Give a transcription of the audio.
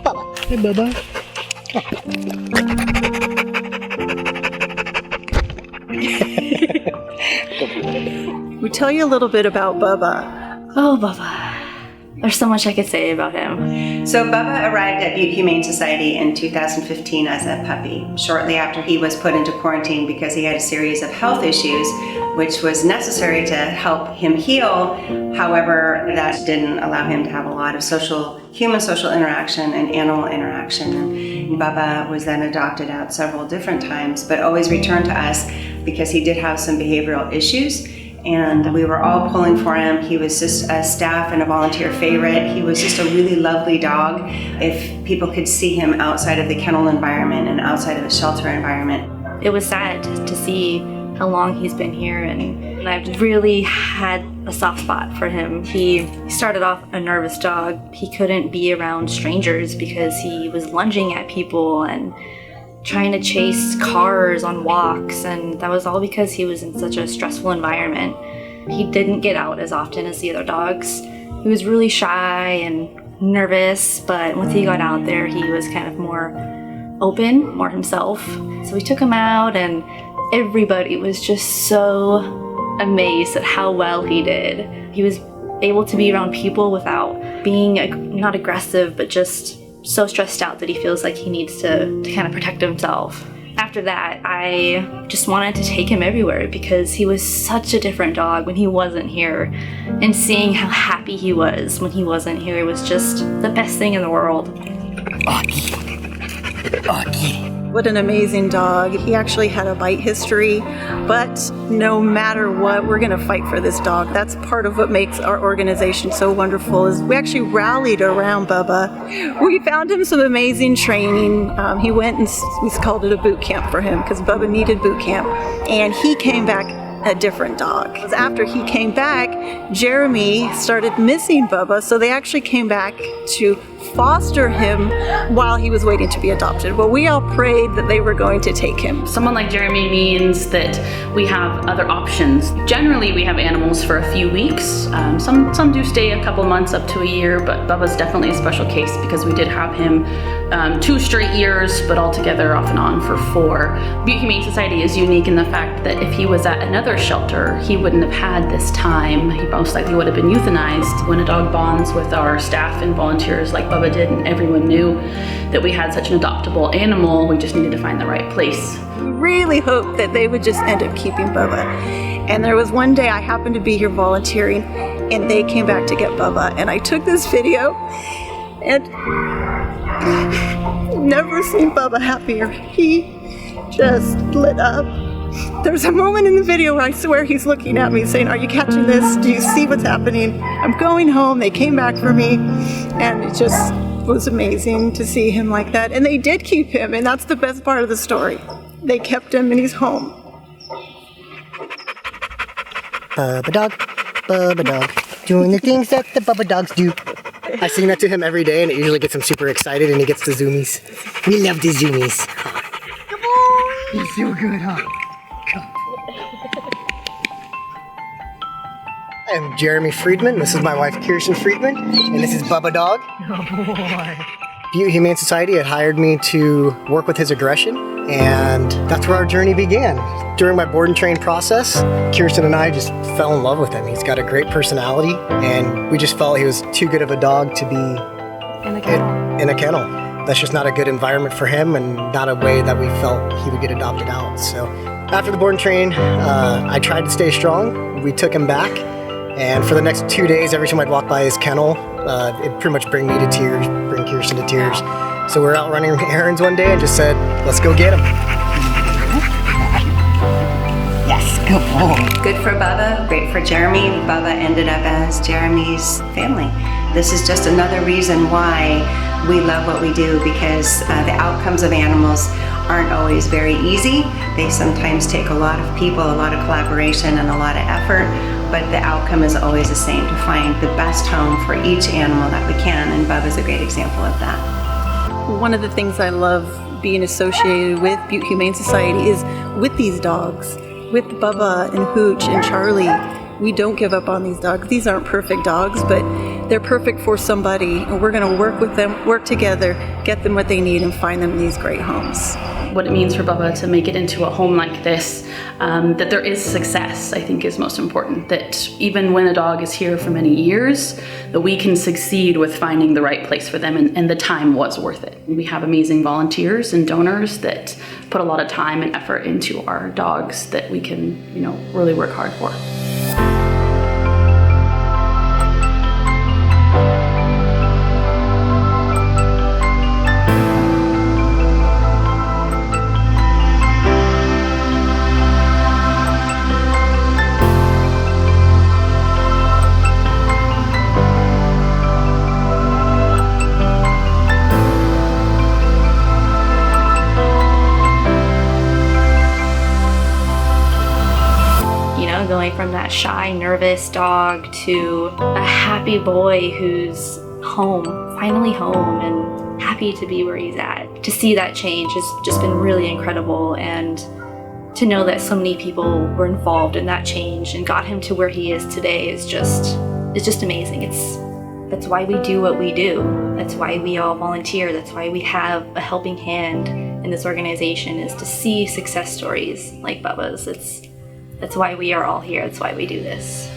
Bubba. Hey, Bubba. We tell you a little bit about Bubba. Oh, Bubba. There's so much I could say about him. So Bubba arrived at Butte Humane Society in 2015 as a puppy, shortly after he was put into quarantine because he had a series of health issues, which was necessary to help him heal. However, that didn't allow him to have a lot of human social interaction and animal interaction. And Bubba was then adopted out several different times, but always returned to us because he did have some behavioral issues. And we were all pulling for him. He was just a staff and a volunteer favorite. He was just a really lovely dog. If people could see him outside of the kennel environment and outside of the shelter environment. It was sad to see how long he's been here, and I've really had a soft spot for him. He started off a nervous dog. He couldn't be around strangers because he was lunging at people and trying to chase cars on walks, and that was all because he was in such a stressful environment. He didn't get out as often as the other dogs. He was really shy and nervous, but once he got out there, he was kind of more open, more himself. So we took him out, and everybody was just so amazed at how well he did. He was able to be around people without being not aggressive, but just so stressed out that he feels like he needs to kind of protect himself. After that, I just wanted to take him everywhere because he was such a different dog when he wasn't here. And seeing how happy he was when he wasn't here was just the best thing in the world. What an amazing dog. He actually had a bite history, but no matter what, we're going to fight for this dog. That's part of what makes our organization so wonderful is we actually rallied around Bubba. We found him some amazing training. He went and we called it a boot camp for him because Bubba needed boot camp, and he came back a different dog. After he came back, Jeremy started missing Bubba, so they actually came back to foster him while he was waiting to be adopted. Well, we all prayed that they were going to take him. Someone like Jeremy means that we have other options. Generally, we have animals for a few weeks. Some do stay a couple months up to a year, but Bubba's definitely a special case because we did have him 2 straight years, but altogether off and on for 4. Butte Humane Society is unique in the fact that if he was at another shelter, he wouldn't have had this time. He most likely would have been euthanized. When a dog bonds with our staff and volunteers like Bubba did, and everyone knew that we had such an adoptable animal, we just needed to find the right place. We really hoped that they would just end up keeping Bubba. And there was one day I happened to be here volunteering, and they came back to get Bubba, and I took this video, and never seen Bubba happier. He just lit up. There's a moment in the video where I swear he's looking at me saying, "Are you catching this? Do you see what's happening? I'm going home." They came back for me, and it just was amazing to see him like that. And they did keep him, and that's the best part of the story. They kept him, and he's home. Bubba Dog, doing the things that the Bubba Dogs do. I sing that to him every day, and it usually gets him super excited, and he gets the zoomies. We love the zoomies. Come on! He's so good, huh? I'm Jeremy Friedman. This is my wife, Kirsten Friedman, and this is Bubba Dog. Oh boy. Butte Humane Society had hired me to work with his aggression, and that's where our journey began. During my board and train process, Kirsten and I just fell in love with him. He's got a great personality, and we just felt he was too good of a dog to be in a kennel. That's just not a good environment for him, and not a way that we felt he would get adopted out. So after the board and train, I tried to stay strong. We took him back, and for the next 2 days, every time I'd walk by his kennel, it'd pretty much bring me to tears, bring Kirsten to tears. So we were out running errands one day and just said, let's go get him. Yes, good boy. Good for Bubba, great for Jeremy. Bubba ended up as Jeremy's family. This is just another reason why we love what we do, because the outcomes of animals aren't always very easy. They sometimes take a lot of people, a lot of collaboration, and a lot of effort, but the outcome is always the same, to find the best home for each animal that we can, and Bubba's a great example of that. One of the things I love being associated with Butte Humane Society is with these dogs, with Bubba and Hooch and Charlie. We don't give up on these dogs. These aren't perfect dogs, but they're perfect for somebody, and we're going to work with them, work together, get them what they need, and find them these great homes. What it means for Bubba to make it into a home like this, that there is success, I think is most important. That even when a dog is here for many years, that we can succeed with finding the right place for them, and the time was worth it. We have amazing volunteers and donors that put a lot of time and effort into our dogs that we can, really work hard for. Going from that shy, nervous dog to a happy boy who's home, finally home, and happy to be where he's at. To see that change has just been really incredible, and to know that so many people were involved in that change and got him to where he is today is just amazing. That's why we do what we do. That's why we all volunteer. That's why we have a helping hand in this organization, is to see success stories like Bubba's. That's why we are all here. That's why we do this.